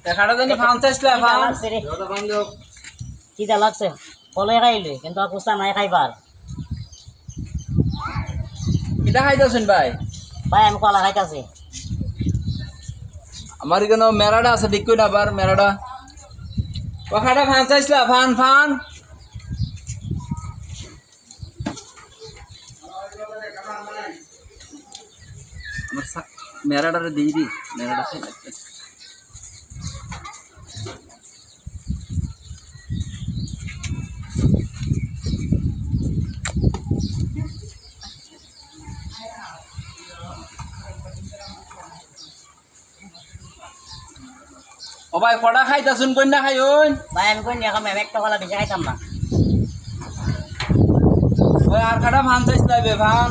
দেখাটা জানি ফান চাইছিল ফান কিটা লাগছে কলে খাইলে কিন্তু অবস্থা নাই খাইবার কিটা খাইতেছেন ভাই ভাই আমি কলা খাইতাছি আমার এখানে মেরাটা আছে দেখুন আবার মেরাটা ওখাটা ফান চাইছিল ফান ফান আমার মেরাটারে দিই দি মেরাটা খাই লাগবে ও ভাই কটা খাইতাছুন কন্যা খাইন ভাই আমি কই নিয়ে আমি একটা কলা বেশি খাইতাম না ওই আর কাটা ফান চাইছিল ভান